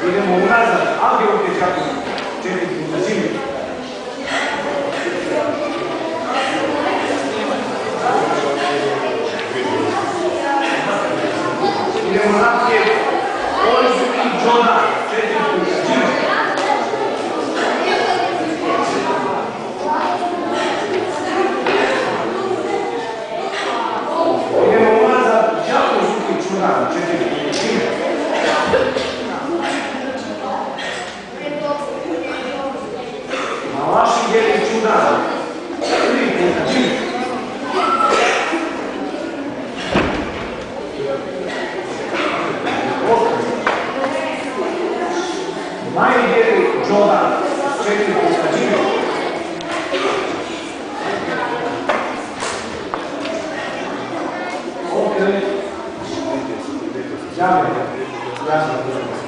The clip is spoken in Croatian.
Idemo unazad, ali ruke čaku, 4 puta zimi. Idemo naprijed, Olzu i Džona, 4 puta zimi. Idemo unazad, Đako Zuki Čuran, 4 puta zimi. Malaši Jeli Čudan, 3 puta zimi. Maji Jeli Džodan, 4 puta zimi. Okej. Jasno.